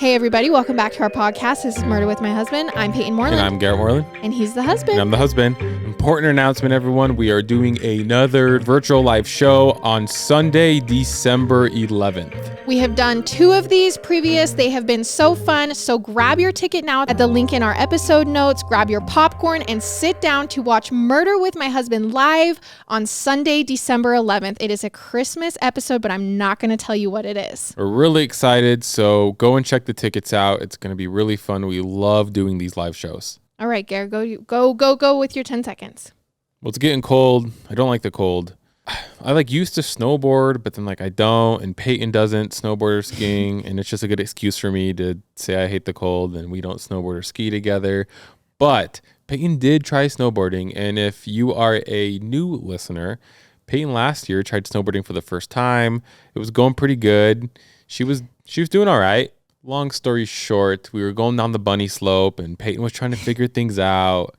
Hey everybody, welcome back to our podcast. This is Murder with My Husband. I'm Peyton Moreland. And I'm Garrett Moreland. And he's the husband. And I'm the husband. Important announcement, everyone. We are doing another virtual live show on Sunday, December 11th. We have done 2 of these previous. They have been so fun. So grab your ticket now at the link in our episode notes. Grab your popcorn and sit down to watch Murder with My Husband live on Sunday, December 11th. It is a Christmas episode, but I'm not going to tell you what it is. We're really excited. So go and check the tickets out. It's going to be really fun. We love doing these live shows. All right, Garrett, go with your 10 seconds. Well, it's getting cold. I don't like the cold. I used to snowboard, but then I don't, and Peyton doesn't snowboard or skiing, and it's just a good excuse for me to say I hate the cold and we don't snowboard or ski together. But Peyton did try snowboarding, and if you are a new listener, Peyton last year tried snowboarding for the first time. It was going pretty good. She was doing all right. Long story short, we were going down the bunny slope, and Peyton was trying to figure things out.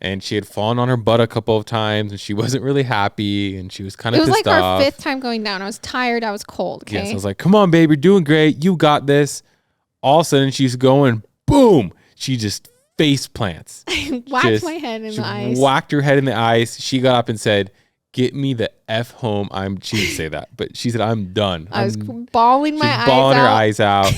And she had fallen on her butt a couple of times, and she wasn't really happy, and she was kind of pissed off. It was our 5th time going down. I was tired. I was cold. Okay? Yes, I was like, come on, babe, you're doing great. You got this. All of a sudden, she's going, boom. She just face plants. I whacked my head in the ice. Whacked her head in the ice. She got up and said, get me the F home. She didn't say that, but she said, I'm done. I was bawling my eyes out. Bawling her eyes out.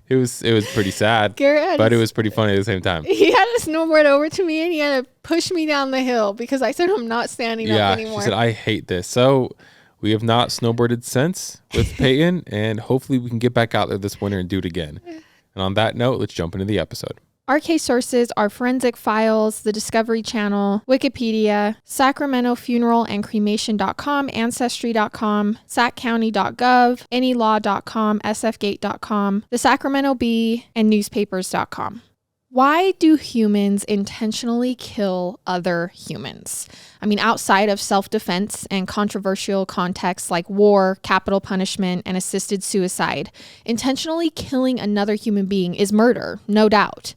It was pretty sad, but it was pretty funny at the same time. He had to snowboard over to me, and he had to push me down the hill because I said I'm not standing up anymore. She said, I hate this. So we have not snowboarded since with Peyton, and hopefully we can get back out there this winter and do it again. And on that note, let's jump into the episode. Our case sources are Forensic Files, the Discovery Channel, Wikipedia, Sacramento Funeral and Cremation.com, Ancestry.com, Saccounty.gov, Anylaw.com, SFGate.com, the Sacramento Bee, and Newspapers.com. Why do humans intentionally kill other humans? I mean, outside of self-defense and controversial contexts like war, capital punishment, and assisted suicide, intentionally killing another human being is murder, no doubt.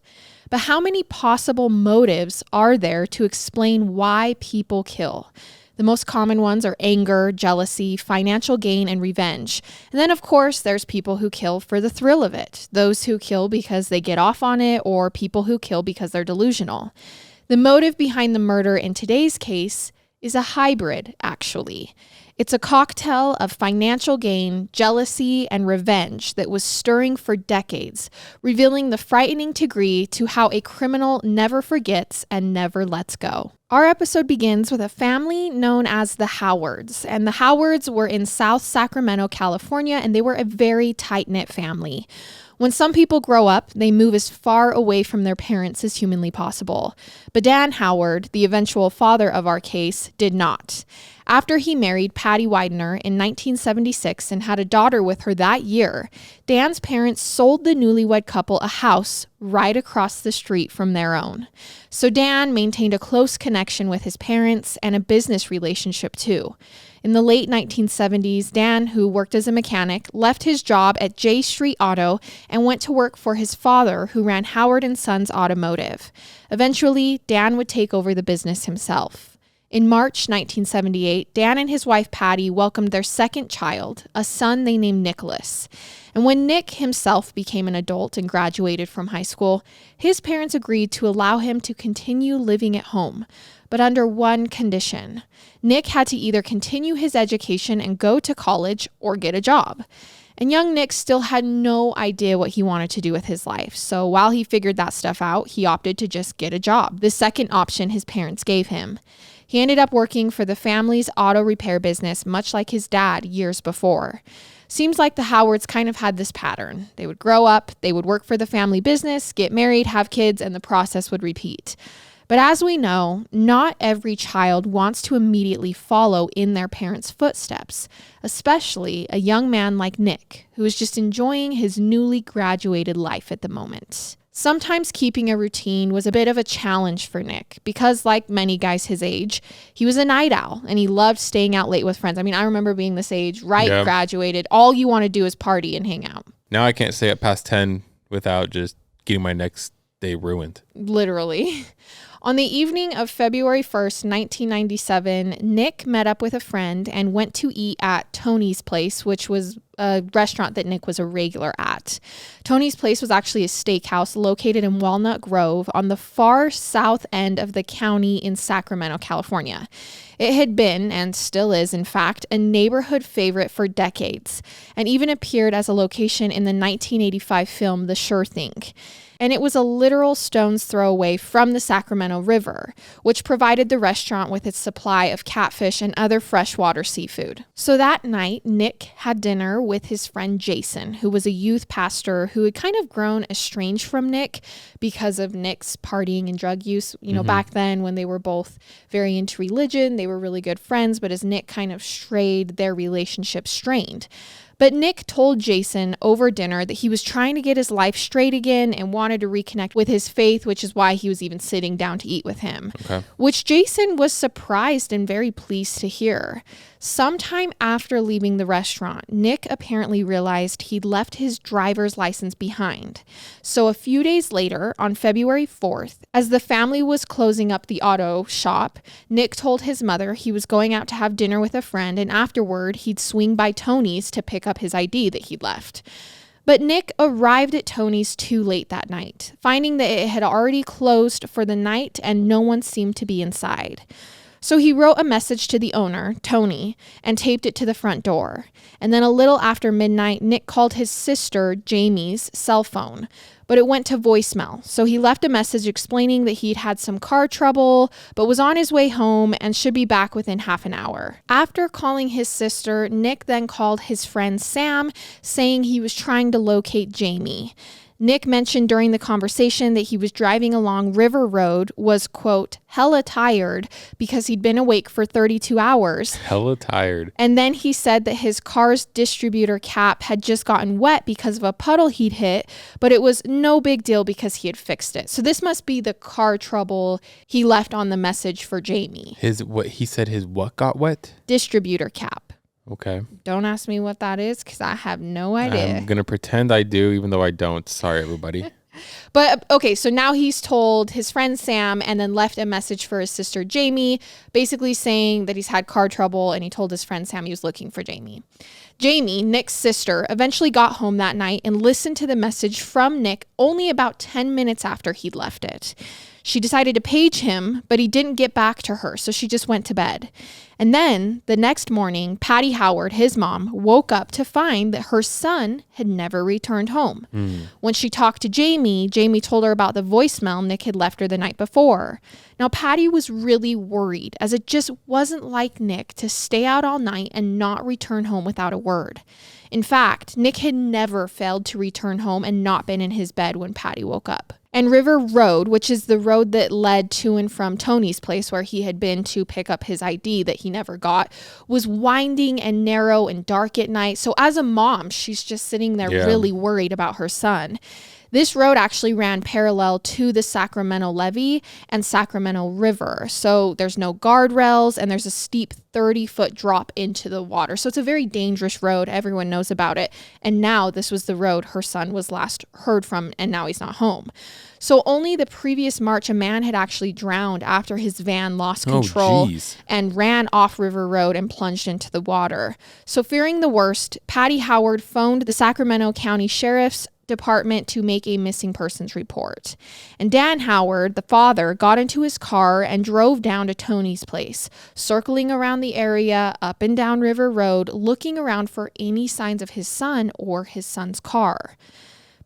But how many possible motives are there to explain why people kill? The most common ones are anger, jealousy, financial gain, and revenge. And then, of course, there's people who kill for the thrill of it. Those who kill because they get off on it, or people who kill because they're delusional. The motive behind the murder in today's case is a hybrid, actually. It's a cocktail of financial gain, jealousy, and revenge that was stirring for decades, revealing the frightening degree to how a criminal never forgets and never lets go. Our episode begins with a family known as the Howards, and the Howards were in South Sacramento, California, and they were a very tight-knit family. When some people grow up, they move as far away from their parents as humanly possible. But Dan Howard, the eventual father of our case, did not. After he married Patty Widener in 1976 and had a daughter with her that year, Dan's parents sold the newlywed couple a house right across the street from their own. So Dan maintained a close connection with his parents and a business relationship too. In the late 1970s, Dan, who worked as a mechanic, left his job at J Street Auto and went to work for his father, who ran Howard & Sons Automotive. Eventually, Dan would take over the business himself. In March 1978, Dan and his wife Patty welcomed their second child, a son they named Nicholas. And when Nick himself became an adult and graduated from high school, his parents agreed to allow him to continue living at home, but under one condition. Nick had to either continue his education and go to college or get a job. And young Nick still had no idea what he wanted to do with his life. So while he figured that stuff out, he opted to just get a job, the second option his parents gave him. He ended up working for the family's auto repair business, much like his dad years before. Seems like the Howards kind of had this pattern. They would grow up, they would work for the family business, get married, have kids, and the process would repeat. But as we know, not every child wants to immediately follow in their parents' footsteps, especially a young man like Nick, who is just enjoying his newly graduated life at the moment. Sometimes keeping a routine was a bit of a challenge for Nick because, like many guys his age, he was a night owl and he loved staying out late with friends. I mean, I remember being this age, graduated. All you want to do is party and hang out. Now I can't stay up past 10 without just getting my next day ruined. Literally. On the evening of February 1st, 1997, Nick met up with a friend and went to eat at Tony's Place, which was a restaurant that Nick was a regular at. Tony's Place was actually a steakhouse located in Walnut Grove on the far south end of the county in Sacramento, California. It had been, and still is, in fact, a neighborhood favorite for decades, and even appeared as a location in the 1985 film The Sure Thing. And it was a literal stone's throw away from the Sacramento River, which provided the restaurant with its supply of catfish and other freshwater seafood. So that night, Nick had dinner with his friend Jason, who was a youth pastor who had kind of grown estranged from Nick because of Nick's partying and drug use. You know, back then when they were both very into religion, they were really good friends, but as Nick kind of strayed, their relationship strained. But Nick told Jason over dinner that he was trying to get his life straight again and wanted to reconnect with his faith, which is why he was even sitting down to eat with him, which Jason was surprised and very pleased to hear. Sometime after leaving the restaurant, Nick apparently realized he'd left his driver's license behind. So a few days later, on February 4th, as the family was closing up the auto shop, Nick told his mother he was going out to have dinner with a friend, and afterward, he'd swing by Tony's to pick up his ID that he'd left. But Nick arrived at Tony's too late that night, finding that it had already closed for the night and no one seemed to be inside. So he wrote a message to the owner, Tony, and taped it to the front door. And then a little after midnight, Nick called his sister, Jamie's, cell phone, but it went to voicemail. So he left a message explaining that he'd had some car trouble, but was on his way home and should be back within half an hour. After calling his sister, Nick then called his friend Sam, saying he was trying to locate Jamie. Nick mentioned during the conversation that he was driving along River Road, was, quote, hella tired because he'd been awake for 32 hours. Hella tired. And then he said that his car's distributor cap had just gotten wet because of a puddle he'd hit, but it was no big deal because he had fixed it. So this must be the car trouble he left on the message for Jamie. His what got wet? Distributor cap. Okay. Don't ask me what that is because I have no idea. I'm going to pretend I do, even though I don't. Sorry, everybody. But okay, so now he's told his friend Sam and then left a message for his sister Jamie, basically saying that he's had car trouble, and he told his friend Sam he was looking for Jamie. Jamie, Nick's sister, eventually got home that night and listened to the message from Nick only about 10 minutes after he'd left it. She decided to page him, but he didn't get back to her, so she just went to bed. And then the next morning, Patty Howard, his mom, woke up to find that her son had never returned home. When she talked to Jamie, Jamie told her about the voicemail Nick had left her the night before. Now, Patty was really worried, as it just wasn't like Nick to stay out all night and not return home without a word. In fact, Nick had never failed to return home and not been in his bed when Patty woke up. And River Road, which is the road that led to and from Tony's place where he had been to pick up his ID that he never got, was winding and narrow and dark at night. So as a mom, she's just sitting there really worried about her son. This road actually ran parallel to the Sacramento Levee and Sacramento River. So there's no guardrails and there's a steep 30-foot drop into the water. So it's a very dangerous road. Everyone knows about it. And now this was the road her son was last heard from, and now he's not home. So only the previous March, a man had actually drowned after his van lost control and ran off River Road and plunged into the water. So fearing the worst, Patty Howard phoned the Sacramento County Sheriff's Department to make a missing persons report. And Dan Howard, the father, got into his car and drove down to Tony's place, circling around the area, up and down River Road, looking around for any signs of his son or his son's car.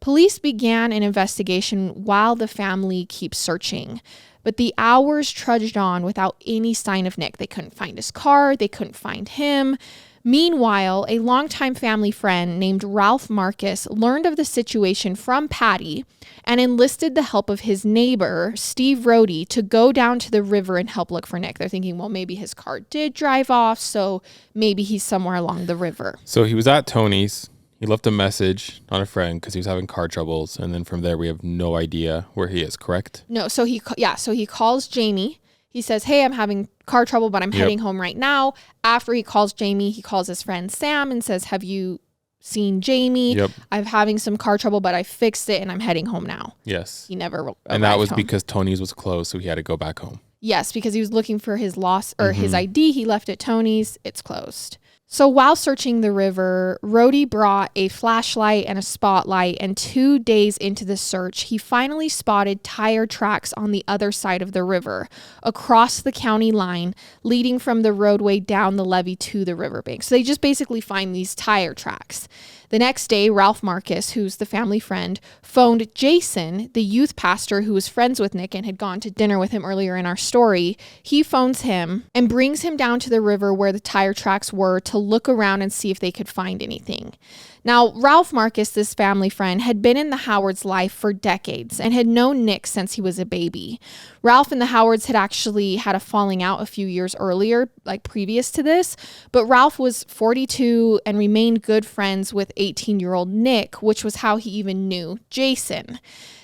Police began an investigation while the family keeps searching, but the hours trudged on without any sign of Nick. They couldn't find his car, they couldn't find him. Meanwhile, a longtime family friend named Ralph Marcus learned of the situation from Patty and enlisted the help of his neighbor, Steve Rohde, to go down to the river and help look for Nick. They're thinking, well, maybe his car did drive off, so maybe he's somewhere along the river. So he was at Tony's. He left a message on a friend because he was having car troubles. And then from there, we have no idea where he is, correct? No, so he calls Jamie. He says, hey, I'm having car trouble, but I'm heading home right now. After he calls Jamie, he calls his friend Sam and says, have you seen Jamie. Yep. I'm having some car trouble, but I fixed it and I'm heading home now. Yes. He never arrived And that was home. because Tony's was closed, so he had to go back home. Yes, because he was looking for his his ID. He left at Tony's. It's closed. So while searching the river, Rhodey brought a flashlight and a spotlight, and 2 days into the search, he finally spotted tire tracks on the other side of the river, across the county line, leading from the roadway down the levee to the riverbank. So they just basically find these tire tracks. The next day, Ralph Marcus, who's the family friend, phoned Jason, the youth pastor who was friends with Nick and had gone to dinner with him earlier in our story. He phones him and brings him down to the river where the tire tracks were to look around and see if they could find anything. Now, Ralph Marcus, this family friend, had been in the Howards' life for decades and had known Nick since he was a baby. Ralph and the Howards had actually had a falling out a few years earlier, like previous to this, but Ralph was 42 and remained good friends with 18-year-old Nick, which was how he even knew Jason.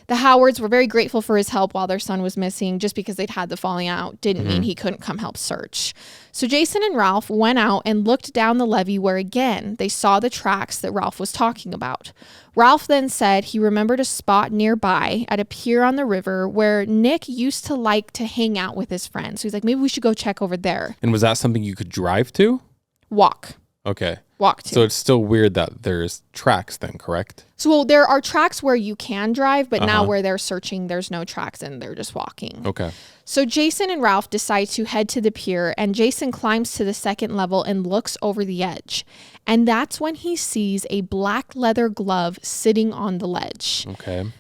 The Howards were very grateful for his help while their son was missing. Just because they'd had the falling out didn't mean he couldn't come help search. So Jason and Ralph went out and looked down the levee where, again, they saw the tracks that Ralph was talking about. Ralph then said he remembered a spot nearby at a pier on the river where Nick used to like to hang out with his friends. So he's like, maybe we should go check over there. And was that something you could drive to? Walk. Okay. Walk to. So it's still weird that there's tracks then, correct? So there are tracks where you can drive, but now where they're searching, there's no tracks and they're just walking. Okay. So Jason and Ralph decide to head to the pier, and Jason climbs to the second level and looks over the edge. And that's when he sees a black leather glove sitting on the ledge. Okay.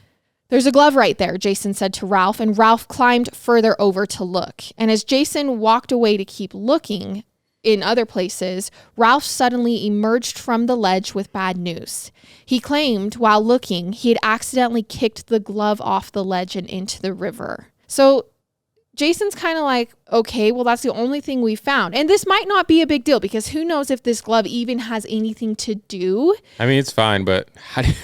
There's a glove right there, Jason said to Ralph, and Ralph climbed further over to look. And as Jason walked away to keep looking in other places, Ralph suddenly emerged from the ledge with bad news. He claimed, while looking, he had accidentally kicked the glove off the ledge and into the river. So Jason's kind of like, okay, well, that's the only thing we found. And this might not be a big deal because who knows if this glove even has anything to do. I mean, it's fine, but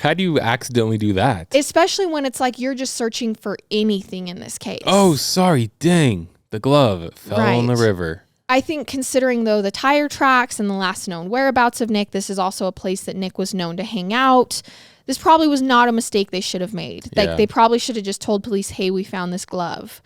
how do you accidentally do that? Especially when it's like you're just searching for anything in this case. Oh, sorry. Dang. The glove fell in the river. I think considering, though, the tire tracks and the last known whereabouts of Nick, this is also a place that Nick was known to hang out. This probably was not a mistake they should have made. Like, they probably should have just told police, hey, we found this glove.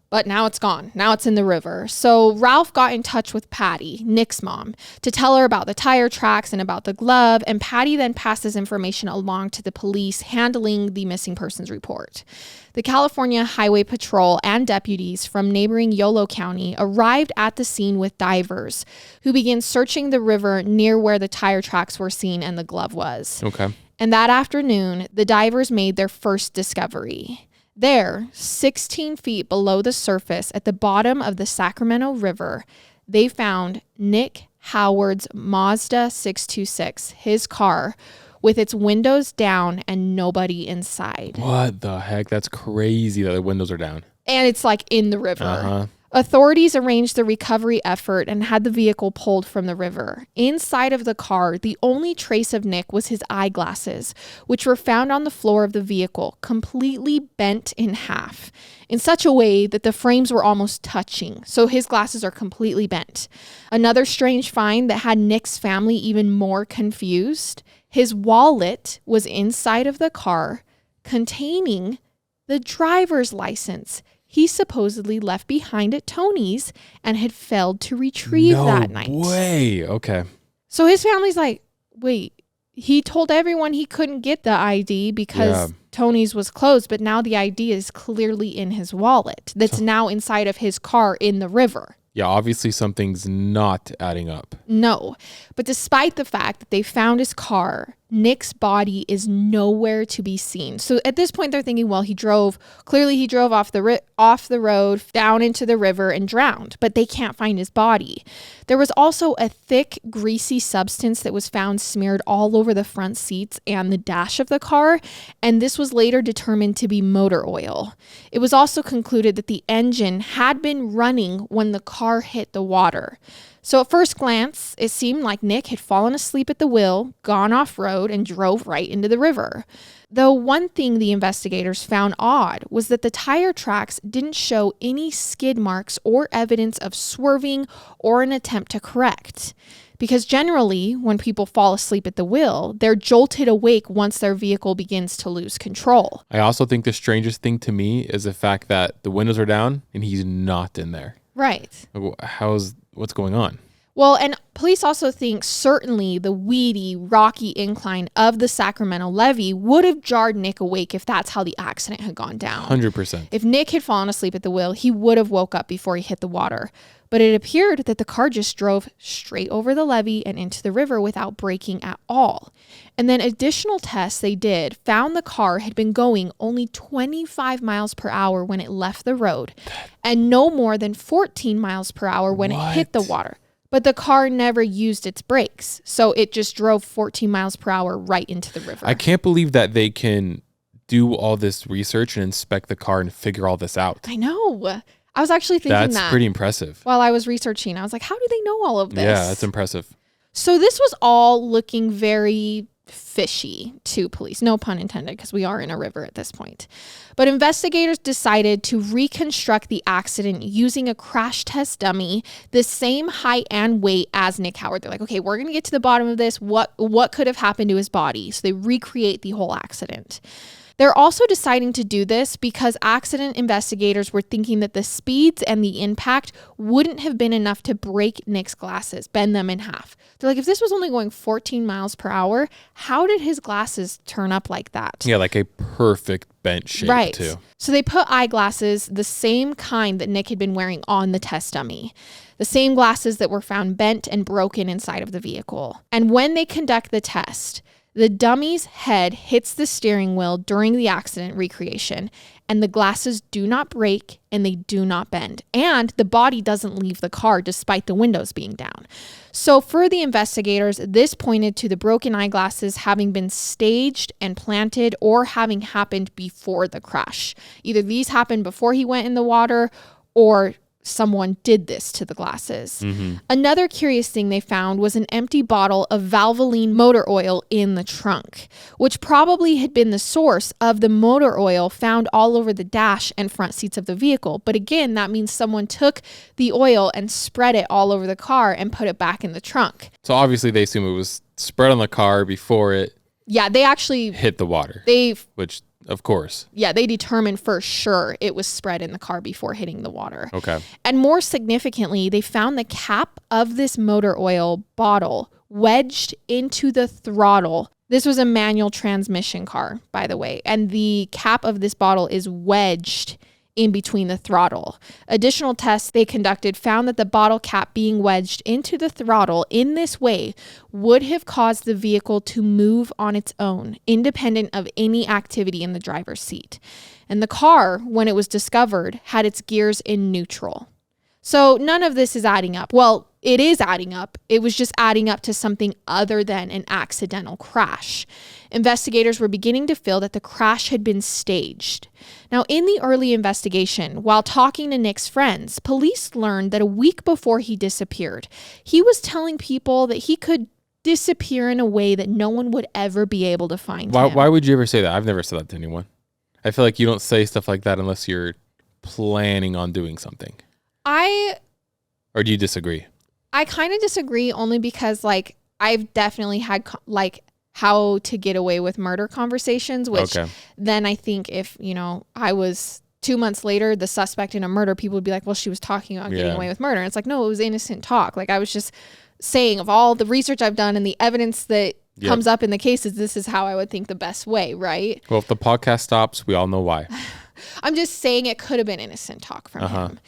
But now it's gone. Now it's in the river. So Ralph got in touch with Patty, Nick's mom, to tell her about the tire tracks and about the glove. And Patty then passes information along to the police handling the missing persons report. The California Highway Patrol and deputies from neighboring Yolo County arrived at the scene with divers who began searching the river near where the tire tracks were seen and the glove was. Okay. And that afternoon, the divers made their first discovery. There, 16 feet below the surface at the bottom of the Sacramento River, they found Nick Howard's Mazda 626, his car, with its windows down and nobody inside. What the heck? That's crazy that the windows are down. And it's like in the river. Authorities arranged the recovery effort and had the vehicle pulled from the river. Inside of the car, the only trace of Nick was his eyeglasses, which were found on the floor of the vehicle, completely bent in half, in such a way that the frames were almost touching. So his glasses are completely bent. Another strange find that had Nick's family even more confused: his wallet was inside of the car, containing the driver's license he supposedly left behind at Tony's and had failed to retrieve that night. No way. Okay. So his family's like, wait, he told everyone he couldn't get the ID because Tony's was closed, but now the ID is clearly in his wallet that's now inside of his car in the river. Yeah, obviously something's not adding up. No, but despite the fact that they found his car, Nick's body is nowhere to be seen. So at this point, they're thinking, well, he drove off the road down into the river and drowned, but they can't find his body. There was also a thick, greasy substance that was found smeared all over the front seats and the dash of the car, and this was later determined to be motor oil. It was also concluded that the engine had been running when the car hit the water. So at first glance, it seemed like Nick had fallen asleep at the wheel, gone off-road, and drove right into the river. Though one thing the investigators found odd was that the tire tracks didn't show any skid marks or evidence of swerving or an attempt to correct. Because generally, when people fall asleep at the wheel, they're jolted awake once their vehicle begins to lose control. I also think the strangest thing to me is the fact that the windows are down and he's not in there. Right. What's going on? Well, and police also think certainly the weedy, rocky incline of the Sacramento levee would have jarred Nick awake if that's how the accident had gone down. 100%. If Nick had fallen asleep at the wheel, he would have woke up before he hit the water. But it appeared that the car just drove straight over the levee and into the river without braking at all. And then additional tests they did found the car had been going only 25 miles per hour when it left the road and no more than 14 miles per hour when it hit the water. But the car never used its brakes, so it just drove 14 miles per hour right into the river. I can't believe that they can do all this research and inspect the car and figure all this out. I know. I was actually thinking That's pretty impressive. While I was researching, I was like, how do they know all of this? Yeah, that's impressive. So this was all looking very fishy to police. No pun intended, because we are in a river at this point. But investigators decided to reconstruct the accident using a crash test dummy, the same height and weight as Nick Howard. They're like, okay, we're going to get to the bottom of this. What could have happened to his body? So they recreate the whole accident. They're also deciding to do this because accident investigators were thinking that the speeds and the impact wouldn't have been enough to break Nick's glasses, bend them in half. They're like, if this was only going 14 miles per hour, how did his glasses turn up like that? Yeah, like a perfect bent shape too. So they put eyeglasses, the same kind that Nick had been wearing, on the test dummy. The same glasses that were found bent and broken inside of the vehicle. And when they conduct the test, the dummy's head hits the steering wheel during the accident recreation, and the glasses do not break and they do not bend. And the body doesn't leave the car despite the windows being down. So for the investigators, this pointed to the broken eyeglasses having been staged and planted or having happened before the crash. Either these happened before he went in the water or someone did this to the glasses. Another curious thing they found was an empty bottle of Valvoline motor oil in the trunk, which probably had been the source of the motor oil found all over the dash and front seats of the vehicle. But again, that means someone took the oil and spread it all over the car and put it back in the trunk. So obviously they assume it was spread on the car before it they actually hit the water. Which, of course. Yeah, they determined for sure it was spread in the car before hitting the water. Okay. And more significantly, they found the cap of this motor oil bottle wedged into the throttle. This was a manual transmission car, by the way, and the cap of this bottle is wedged in between the throttle. Additional tests they conducted found that the bottle cap being wedged into the throttle in this way would have caused the vehicle to move on its own, independent of any activity in the driver's seat. And the car, when it was discovered, had its gears in neutral. So none of this is adding up. Well, it is adding up. It was just adding up to something other than an accidental crash. Investigators were beginning to feel that the crash had been staged. Now, in the early investigation, while talking to Nick's friends, police learned that a week before he disappeared, he was telling people that he could disappear in a way that no one would ever be able to find him. Why would you ever say that? I've never said that to anyone. I feel like you don't say stuff like that unless you're planning on doing something. Or do you disagree? I kind of disagree only because, like, I've definitely had, how to get away with murder conversations, which then I think if, I was 2 months later, the suspect in a murder, people would be like, well, she was talking about getting away with murder. And it's like, no, it was innocent talk. Like, I was just saying, of all the research I've done and the evidence that comes up in the cases, this is how I would think the best way, right? Well, if the podcast stops, we all know why. I'm just saying it could have been innocent talk from him.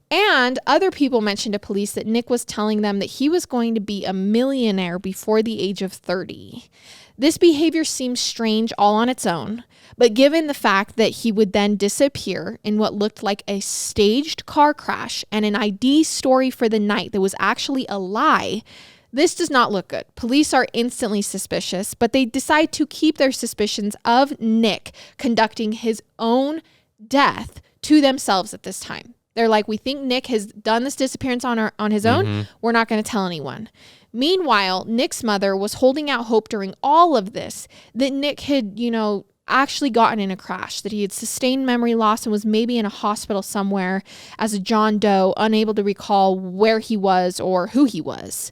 And other people mentioned to police that Nick was telling them that he was going to be a millionaire before the age of 30. This behavior seems strange all on its own, but given the fact that he would then disappear in what looked like a staged car crash and an ID story for the night that was actually a lie, this does not look good. Police are instantly suspicious, but they decide to keep their suspicions of Nick conducting his own death to themselves at this time. They're like, we think Nick has done this disappearance on his own. We're not going to tell anyone. Meanwhile, Nick's mother was holding out hope during all of this that Nick had, actually gotten in a crash, that he had sustained memory loss and was maybe in a hospital somewhere as a John Doe, unable to recall where he was or who he was.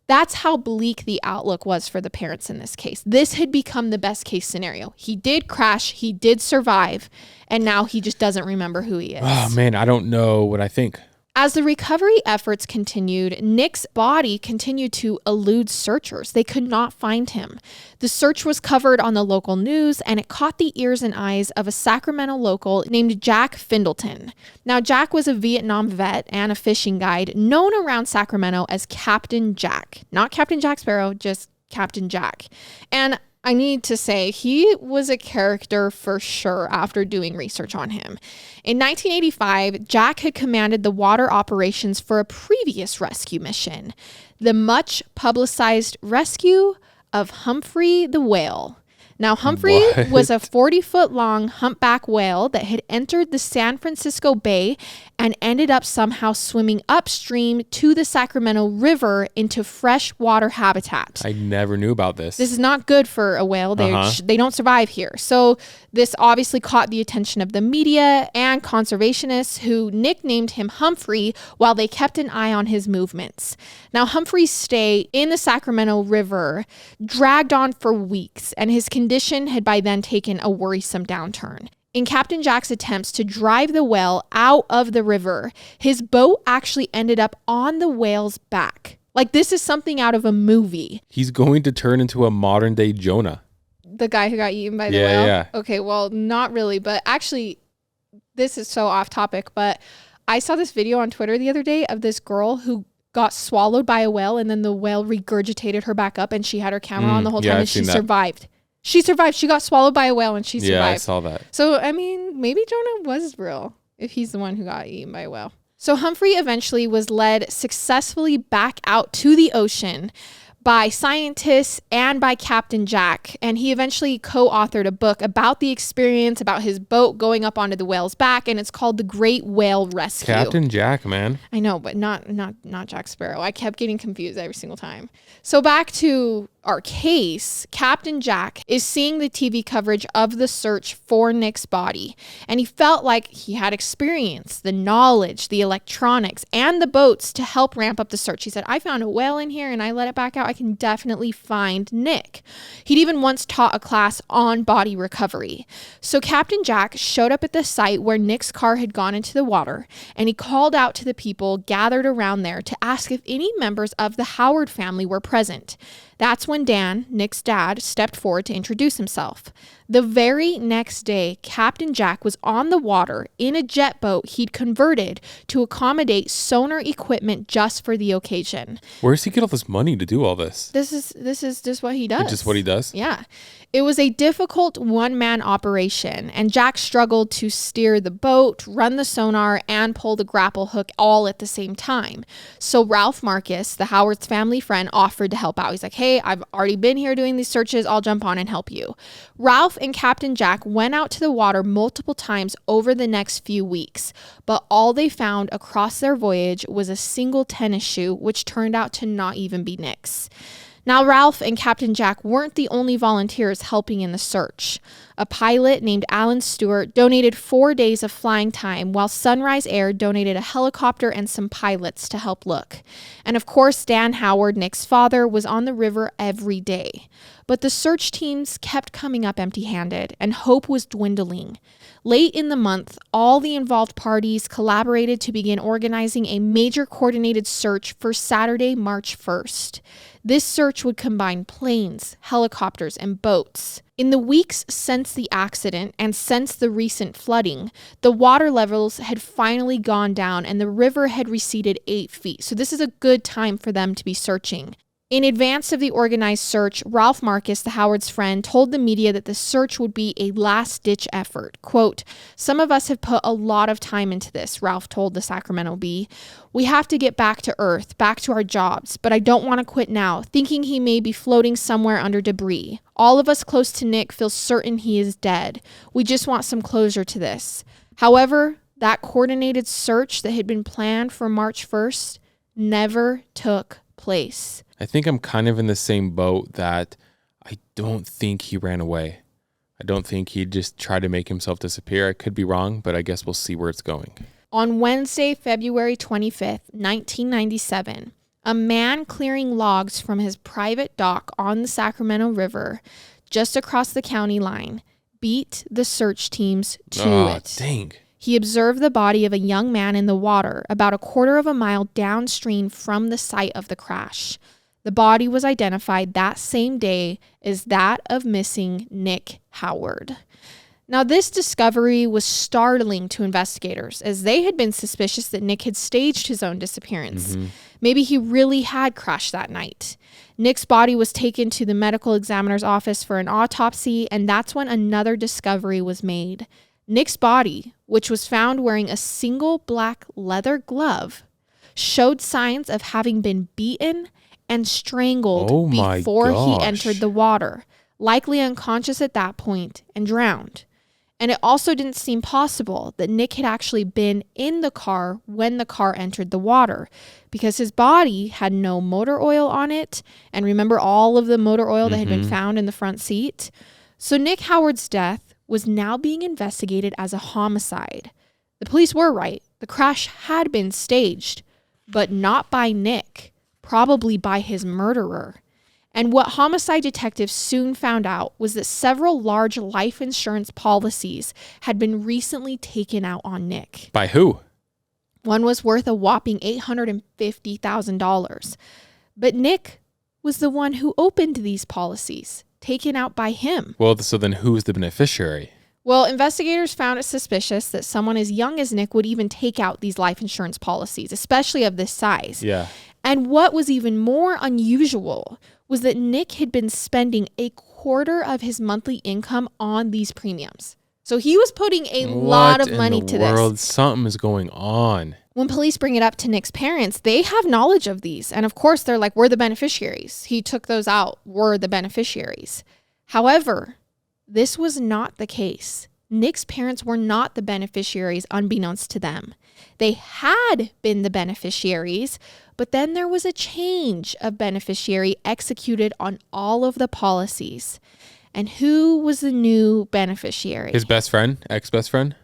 That's how bleak the outlook was for the parents in this case. This had become the best case scenario. He did crash, he did survive, and now he just doesn't remember who he is. Oh man, I don't know what I think. As the recovery efforts continued, Nick's body continued to elude searchers. They could not find him. The search was covered on the local news, and it caught the ears and eyes of a Sacramento local named Jack Findleton. Now, Jack was a Vietnam vet and a fishing guide known around Sacramento as Captain Jack. Not Captain Jack Sparrow, just Captain Jack. And I need to say, he was a character for sure after doing research on him. In 1985, Jack had commanded the water operations for a previous rescue mission, the much publicized rescue of Humphrey the Whale. Now, Humphrey was a 40-foot-long humpback whale that had entered the San Francisco Bay and ended up somehow swimming upstream to the Sacramento River into freshwater habitat. I never knew about this. This is not good for a whale. They don't survive here. So this obviously caught the attention of the media and conservationists, who nicknamed him Humphrey while they kept an eye on his movements. Now, Humphrey's stay in the Sacramento River dragged on for weeks, and his condition had by then taken a worrisome downturn. In Captain Jack's attempts to drive the whale out of the river, his boat actually ended up on the whale's back. Like, this is something out of a movie. He's going to turn into a modern day Jonah. The guy who got eaten by the whale? Yeah. Okay, well, not really, but actually, this is so off topic, but I saw this video on Twitter the other day of this girl who got swallowed by a whale, and then the whale regurgitated her back up, and she had her camera on the whole time, and she survived. She survived. She got swallowed by a whale and she survived. Yeah, I saw that. So, I mean, maybe Jonah was real if he's the one who got eaten by a whale. So Humphrey eventually was led successfully back out to the ocean by scientists and by Captain Jack. And he eventually co-authored a book about the experience, about his boat going up onto the whale's back. And it's called The Great Whale Rescue. Captain Jack, man. I know, but not Jack Sparrow. I kept getting confused every single time. So back to our case, Captain Jack is seeing the TV coverage of the search for Nick's body, and he felt like he had experience, the knowledge, the electronics, and the boats to help ramp up the search. He said, I found a whale in here and I let it back out. I can definitely find Nick. He'd even once taught a class on body recovery. So Captain Jack showed up at the site where Nick's car had gone into the water, and he called out to the people gathered around there to ask if any members of the Howard family were present. That's when Dan, Nick's dad, stepped forward to introduce himself. The very next day, Captain Jack was on the water in a jet boat he'd converted to accommodate sonar equipment just for the occasion. Where does he get all this money to do all this? This is just what he does. It's just what he does? Yeah. It was a difficult one-man operation, and Jack struggled to steer the boat, run the sonar, and pull the grapple hook all at the same time. So Ralph Marcus, the Howard's family friend, offered to help out. He's like, hey, I've already been here doing these searches. I'll jump on and help you. Ralph and Captain Jack went out to the water multiple times over the next few weeks, but all they found across their voyage was a single tennis shoe, which turned out to not even be Nick's. Now, Ralph and Captain Jack weren't the only volunteers helping in the search. A pilot named Alan Stewart donated 4 days of flying time, while Sunrise Air donated a helicopter and some pilots to help look. And of course, Dan Howard, Nick's father, was on the river every day. But the search teams kept coming up empty-handed, and hope was dwindling. Late in the month, all the involved parties collaborated to begin organizing a major coordinated search for Saturday, March 1st. This search would combine planes, helicopters, and boats. In the weeks since the accident and since the recent flooding, the water levels had finally gone down and the river had receded 8 feet. So this is a good time for them to be searching. In advance of the organized search, Ralph Marcus, the Howard's friend, told the media that the search would be a last-ditch effort. Quote, some of us have put a lot of time into this, Ralph told the Sacramento Bee. We have to get back to Earth, back to our jobs, but I don't want to quit now, thinking he may be floating somewhere under debris. All of us close to Nick feel certain he is dead. We just want some closure to this. However, that coordinated search that had been planned for March 1st never took place. I think I'm kind of in the same boat that I don't think he ran away. I don't think he just tried to make himself disappear. I could be wrong, but I guess we'll see where it's going. On Wednesday, February 25th, 1997, A man clearing logs from his private dock on the Sacramento River, just across the county line, beat the search teams to it. Dang. He observed the body of a young man in the water about a quarter of a mile downstream from the site of the crash. The body was identified that same day as that of missing Nick Howard. Now, this discovery was startling to investigators, as they had been suspicious that Nick had staged his own disappearance. Maybe he really had crashed that night. Nick's body was taken to the medical examiner's office for an autopsy, and that's when another discovery was made. Nick's body, which was found wearing a single black leather glove, showed signs of having been beaten and strangled before he entered the water, likely unconscious at that point and drowned. And it also didn't seem possible that Nick had actually been in the car when the car entered the water, because his body had no motor oil on it. And remember all of the motor oil that had been found in the front seat? So Nick Howard's death was now being investigated as a homicide. The police were right. The crash had been staged, but not by Nick, probably by his murderer. And what homicide detectives soon found out was that several large life insurance policies had been recently taken out on Nick. By who? One was worth a whopping $850,000. But Nick was the one who opened these policies, taken out by him. Well, so then who's the beneficiary? Well, investigators found it suspicious that someone as young as Nick would even take out these life insurance policies, especially of this size. Yeah. And what was even more unusual was that Nick had been spending a quarter of his monthly income on these premiums. So he was putting a lot of money to this. Something is going on. When police bring it up to Nick's parents, they have knowledge of these. And of course, they're like, we're the beneficiaries. He took those out. We're the beneficiaries. However, this was not the case. Nick's parents were not the beneficiaries, unbeknownst to them. They had been the beneficiaries, but then there was a change of beneficiary executed on all of the policies. And who was the new beneficiary? His best friend? Ex-best friend?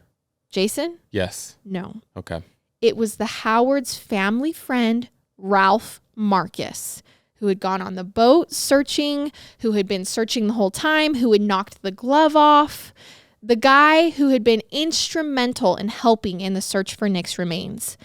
Jason? Yes. No. Okay. It was the Howard's family friend, Ralph Marcus, who had gone on the boat searching, who had been searching the whole time, who had knocked the glove off. The guy who had been instrumental in helping in the search for Nick's remains.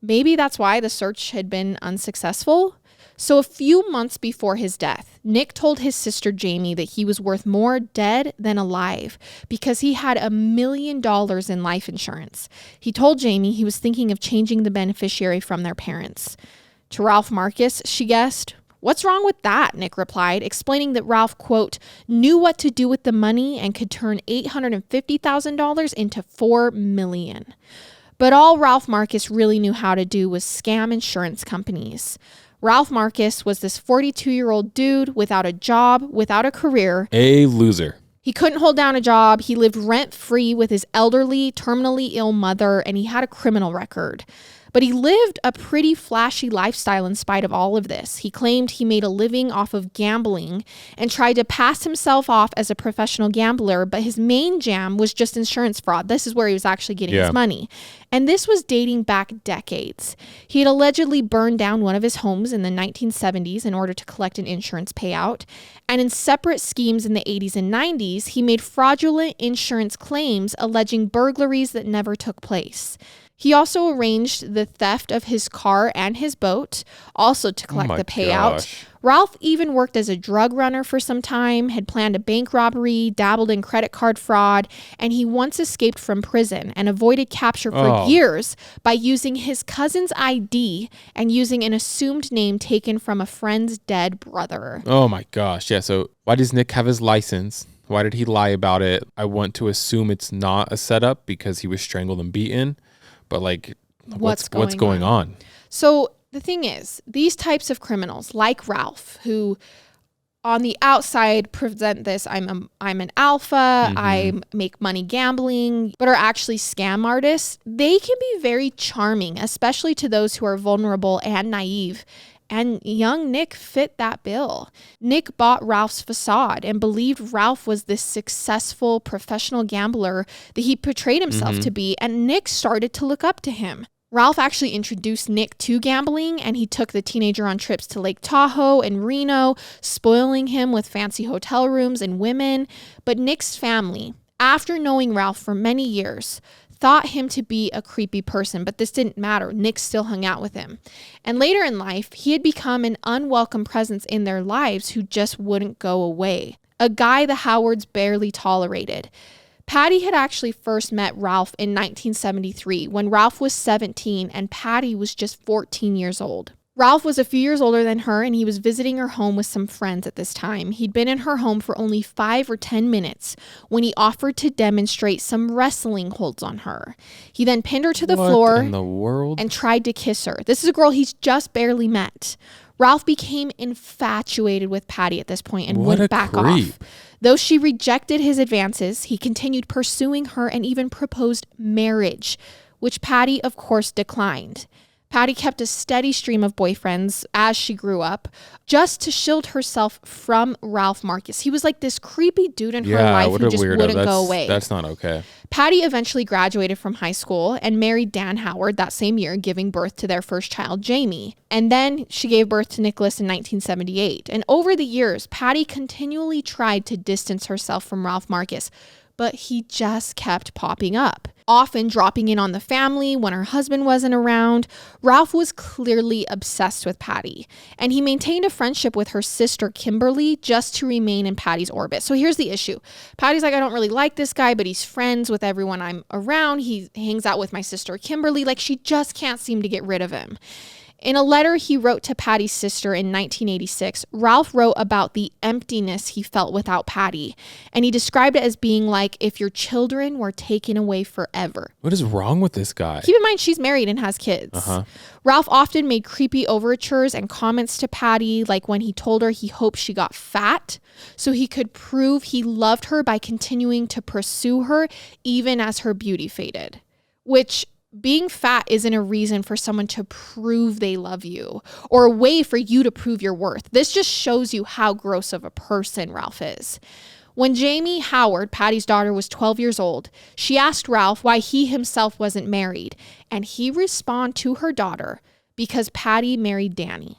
Maybe that's why the search had been unsuccessful. So a few months before his death, Nick told his sister Jamie that he was worth more dead than alive because he had $1 million in life insurance. He told Jamie he was thinking of changing the beneficiary from their parents. To Ralph Marcus, she guessed, "What's wrong with that?" Nick replied, explaining that Ralph, quote, knew what to do with the money and could turn $850,000 into $4 million. But all Ralph Marcus really knew how to do was scam insurance companies. Ralph Marcus was this 42-year-old dude without a job, without a career. A loser. He couldn't hold down a job. He lived rent-free with his elderly, terminally ill mother, and he had a criminal record. But he lived a pretty flashy lifestyle in spite of all of this. He claimed he made a living off of gambling and tried to pass himself off as a professional gambler, but his main jam was just insurance fraud. This is where he was actually getting his money. And this was dating back decades. He had allegedly burned down one of his homes in the 1970s in order to collect an insurance payout. And in separate schemes in the 80s and 90s, he made fraudulent insurance claims alleging burglaries that never took place. He also arranged the theft of his car and his boat, also to collect the payout. Gosh. Ralph even worked as a drug runner for some time, had planned a bank robbery, dabbled in credit card fraud, and he once escaped from prison and avoided capture for years by using his cousin's ID and using an assumed name taken from a friend's dead brother. Oh my gosh. Yeah, so why does Nick have his license? Why did he lie about it? I want to assume it's not a setup because he was strangled and beaten. But like, what's going on? So the thing is, these types of criminals like Ralph, who on the outside present this, I'm an alpha, I make money gambling, but are actually scam artists, they can be very charming, especially to those who are vulnerable and naive. And young Nick fit that bill. Nick bought Ralph's facade and believed Ralph was this successful professional gambler that he portrayed himself to be, and Nick started to look up to him. Ralph actually introduced Nick to gambling, and he took the teenager on trips to Lake Tahoe and Reno, spoiling him with fancy hotel rooms and women. But Nick's family, after knowing Ralph for many years, thought him to be a creepy person, but this didn't matter. Nick still hung out with him. And later in life, he had become an unwelcome presence in their lives who just wouldn't go away. A guy the Howards barely tolerated. Patty had actually first met Ralph in 1973 when Ralph was 17 and Patty was just 14 years old. Ralph was a few years older than her, and he was visiting her home with some friends at this time. He'd been in her home for only 5 or 10 minutes when he offered to demonstrate some wrestling holds on her. He then pinned her to the floor in the world? And tried to kiss her. This is a girl he's just barely met. Ralph became infatuated with Patty at this point and wouldn't back off. Though she rejected his advances, he continued pursuing her and even proposed marriage, which Patty, of course, declined. Patty kept a steady stream of boyfriends as she grew up, just to shield herself from Ralph Marcus. He was like this creepy dude in her life who just wouldn't go away. That's not okay. Patty eventually graduated from high school and married Dan Howard that same year, giving birth to their first child, Jamie. And then she gave birth to Nicholas in 1978. And over the years, Patty continually tried to distance herself from Ralph Marcus, but he just kept popping up, often dropping in on the family when her husband wasn't around. Ralph was clearly obsessed with Patty, and he maintained a friendship with her sister, Kimberly, just to remain in Patty's orbit. So here's the issue. Patty's like, I don't really like this guy, but he's friends with everyone I'm around. He hangs out with my sister, Kimberly. Like, she just can't seem to get rid of him. In a letter he wrote to Patty's sister in 1986, Ralph wrote about the emptiness he felt without Patty, and he described it as being like if your children were taken away forever. What is wrong with this guy? Keep in mind, she's married and has kids. Ralph often made creepy overtures and comments to Patty, like when he told her he hoped she got fat so he could prove he loved her by continuing to pursue her even as her beauty faded, which being fat isn't a reason for someone to prove they love you or a way for you to prove your worth. This just shows you how gross of a person Ralph is. When Jamie Howard, Patty's daughter, was 12 years old, she asked Ralph why he himself wasn't married, and he responded to her daughter, because Patty married Danny.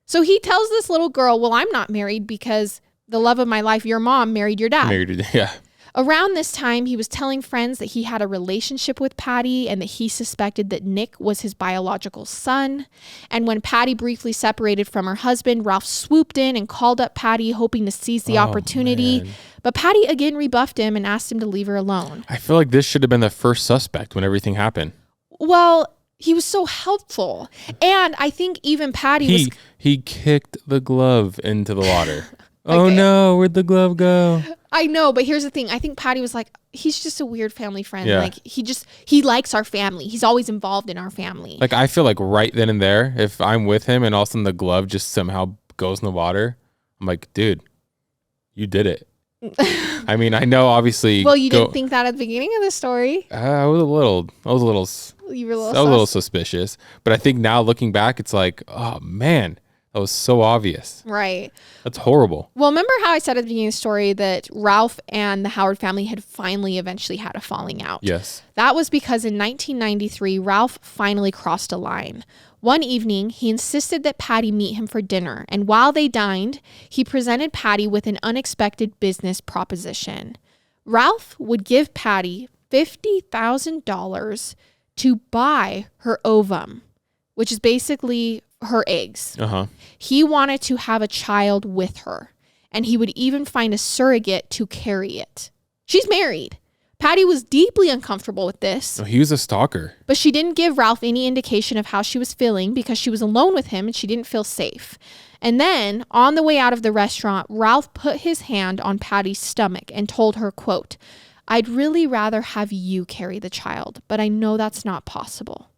So he tells this little girl, well, I'm not married because the love of my life, your mom, married your dad. Yeah. Around this time, he was telling friends that he had a relationship with Patty and that he suspected that Nick was his biological son. And when Patty briefly separated from her husband, Ralph swooped in and called up Patty, hoping to seize the opportunity. Man. But Patty again rebuffed him and asked him to leave her alone. I feel like this should have been the first suspect when everything happened. Well, he was so helpful. And I think even Patty He kicked the glove into the water. Oh no, where'd the glove go? I know, but here's the thing. I think Patty was like, he's just a weird family friend. Yeah. Like, he likes our family. He's always involved in our family. Like, I feel like right then and there, if I'm with him and all of a sudden the glove just somehow goes in the water, I'm like, dude, you did it. I mean, I know obviously. Well, you didn't think that at the beginning of the story. I was a little suspicious. But I think now looking back, it's like, oh man, that was so obvious. Right. That's horrible. Well, remember how I said at the beginning of the story that Ralph and the Howard family had finally eventually had a falling out? Yes. That was because in 1993, Ralph finally crossed a line. One evening, he insisted that Patty meet him for dinner, and while they dined, he presented Patty with an unexpected business proposition. Ralph would give Patty $50,000 to buy her ovum, which is basically her eggs. He wanted to have a child with her, and he would even find a surrogate to carry it. She's married. Patty was deeply uncomfortable with this. Oh, he was a stalker. But she didn't give Ralph any indication of how she was feeling because she was alone with him and she didn't feel safe. And then, on the way out of the restaurant, Ralph put his hand on Patty's stomach and told her, quote, "I'd really rather have you carry the child, but I know that's not possible."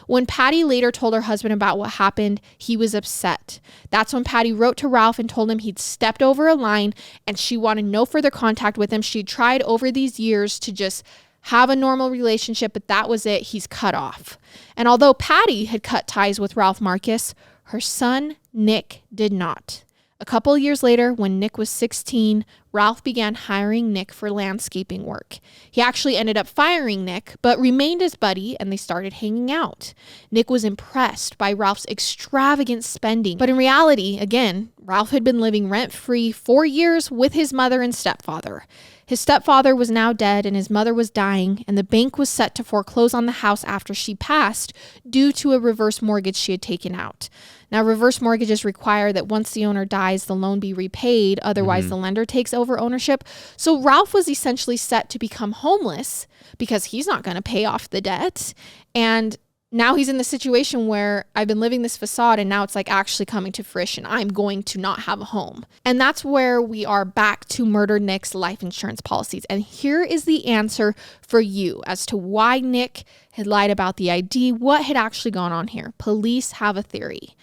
When Patty later told her husband about what happened, he was upset. That's when Patty wrote to Ralph and told him he'd stepped over a line and she wanted no further contact with him. She'd tried over these years to just have a normal relationship, but that was it. He's cut off. And although Patty had cut ties with Ralph Marcus, her son, Nick, did not. A couple of years later, when Nick was 16, Ralph began hiring Nick for landscaping work. He actually ended up firing Nick, but remained his buddy, and they started hanging out. Nick was impressed by Ralph's extravagant spending, but in reality, again, Ralph had been living rent-free 4 years with his mother and stepfather. His stepfather was now dead and his mother was dying, and the bank was set to foreclose on the house after she passed due to a reverse mortgage she had taken out. Now, reverse mortgages require that once the owner dies, the loan be repaid. Otherwise, the lender takes over ownership. So Ralph was essentially set to become homeless because he's not going to pay off the debt. And now he's in the situation where I've been living this facade and now it's like actually coming to fruition. I'm going to not have a home. And that's where we are back to Murder Nick's life insurance policies. And here is the answer for you as to why Nick had lied about the ID, what had actually gone on here. Police have a theory.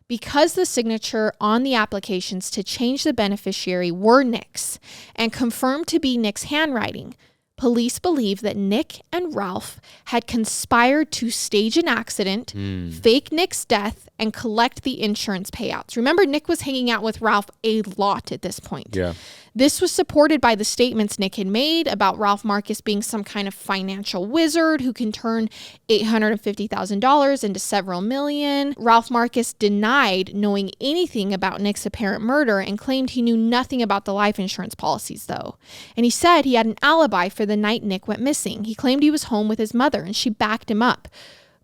Because the signature on the applications to change the beneficiary were Nick's and confirmed to be Nick's handwriting, police believe that Nick and Ralph had conspired to stage an accident, fake Nick's death, and collect the insurance payouts. Remember, Nick was hanging out with Ralph a lot at this point. Yeah. This was supported by the statements Nick had made about Ralph Marcus being some kind of financial wizard who can turn $850,000 into several million. Ralph Marcus denied knowing anything about Nick's apparent murder and claimed he knew nothing about the life insurance policies, though. And he said he had an alibi for the night Nick went missing. He claimed he was home with his mother and she backed him up.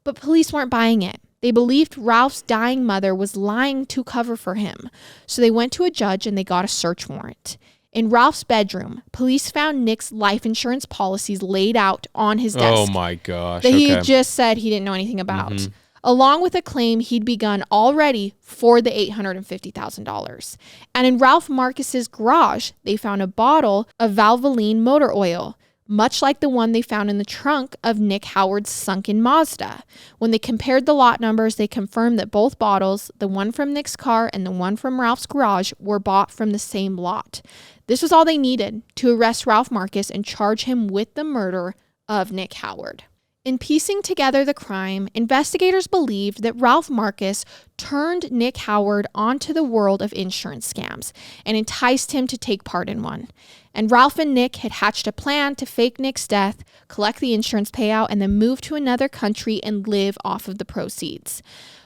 But police weren't buying it. They believed Ralph's dying mother was lying to cover for him. So they went to a judge and they got a search warrant. In Ralph's bedroom, police found Nick's life insurance policies laid out on his desk. Oh my gosh. That he had just said he didn't know anything about. Along with a claim he'd begun already for the $850,000. And in Ralph Marcus's garage, they found a bottle of Valvoline motor oil, much like the one they found in the trunk of Nick Howard's sunken Mazda. When they compared the lot numbers, they confirmed that both bottles, the one from Nick's car and the one from Ralph's garage, were bought from the same lot. This was all they needed to arrest Ralph Marcus and charge him with the murder of Nick Howard. In piecing together the crime, investigators believed that Ralph Marcus turned Nick Howard onto the world of insurance scams and enticed him to take part in one. And Ralph and Nick had hatched a plan to fake Nick's death, collect the insurance payout, and then move to another country and live off of the proceeds.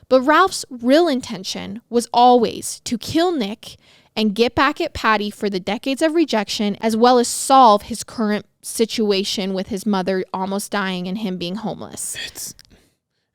But Ralph's real intention was always to kill Nick and get back at Patty for the decades of rejection, as well as solve his current situation with his mother almost dying and him being homeless.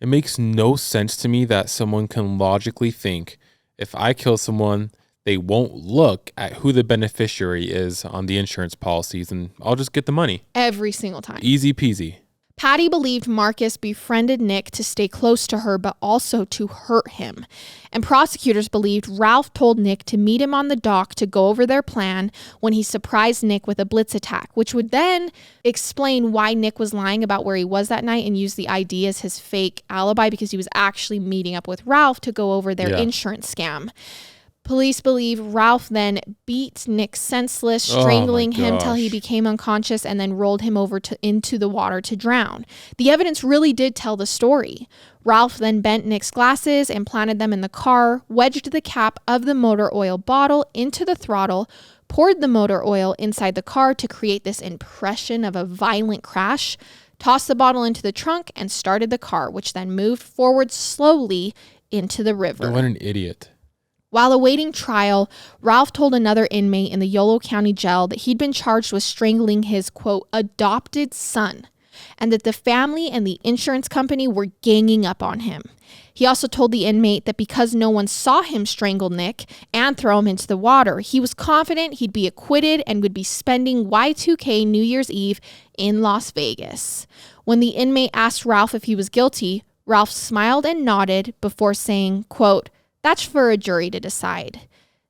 It makes no sense to me that someone can logically think, if I kill someone, they won't look at who the beneficiary is on the insurance policies and I'll just get the money. Every single time. Easy peasy. Patty believed Marcus befriended Nick to stay close to her, but also to hurt him. And prosecutors believed Ralph told Nick to meet him on the dock to go over their plan when he surprised Nick with a blitz attack, which would then explain why Nick was lying about where he was that night and used the ID as his fake alibi because he was actually meeting up with Ralph to go over their insurance scam. Police believe Ralph then beat Nick senseless, strangling him till he became unconscious and then rolled him over into the water to drown. The evidence really did tell the story. Ralph then bent Nick's glasses and planted them in the car, wedged the cap of the motor oil bottle into the throttle, poured the motor oil inside the car to create this impression of a violent crash, tossed the bottle into the trunk, and started the car, which then moved forward slowly into the river. What an idiot. While awaiting trial, Ralph told another inmate in the Yolo County Jail that he'd been charged with strangling his, quote, adopted son, and that the family and the insurance company were ganging up on him. He also told the inmate that because no one saw him strangle Nick and throw him into the water, he was confident he'd be acquitted and would be spending Y2K New Year's Eve in Las Vegas. When the inmate asked Ralph if he was guilty, Ralph smiled and nodded before saying, quote, "That's for a jury to decide."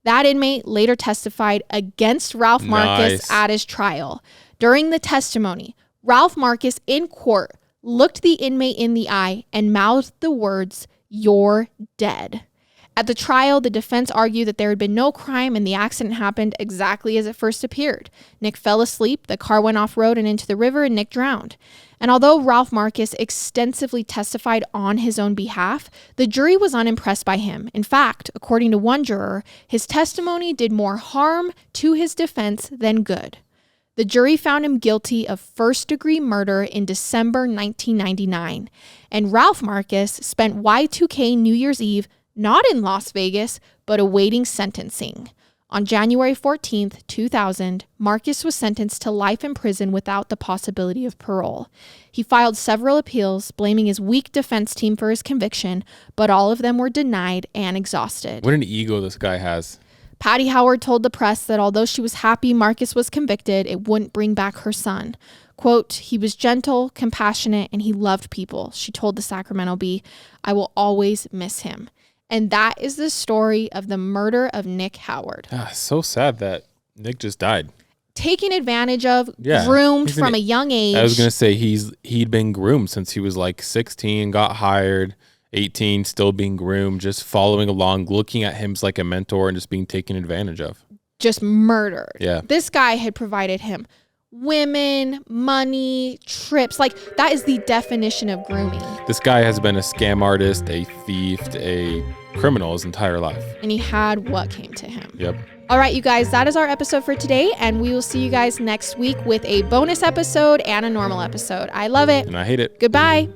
That inmate later testified against Ralph Marcus at his trial. During the testimony, Ralph Marcus in court looked the inmate in the eye and mouthed the words, "You're dead." At the trial, the defense argued that there had been no crime and the accident happened exactly as it first appeared. Nick fell asleep, the car went off-road and into the river, and Nick drowned. And although Ralph Marcus extensively testified on his own behalf, the jury was unimpressed by him. In fact, according to one juror, his testimony did more harm to his defense than good. The jury found him guilty of first-degree murder in December 1999, and Ralph Marcus spent Y2K New Year's Eve not in Las Vegas, but awaiting sentencing. On January 14th, 2000, Marcus was sentenced to life in prison without the possibility of parole. He filed several appeals, blaming his weak defense team for his conviction, but all of them were denied and exhausted. What an ego this guy has. Patty Howard told the press that although she was happy Marcus was convicted, it wouldn't bring back her son. Quote, "He was gentle, compassionate, and he loved people," she told the Sacramento Bee. "I will always miss him." And that is the story of the murder of Nick Howard. So sad that Nick just died. Taken advantage of, groomed from a young age. I was going to say he'd been groomed since he was like 16, got hired, 18, still being groomed, just following along, looking at him as like a mentor and just being taken advantage of. Just murdered. Yeah. This guy had provided him women, money, trips. Like, that is the definition of grooming. This guy has been a scam artist, a thief, a criminal his entire life. And he had what came to him. Yep. All right, you guys, that is our episode for today. And we will see you guys next week with a bonus episode and a normal episode. I love it. And I hate it. Goodbye.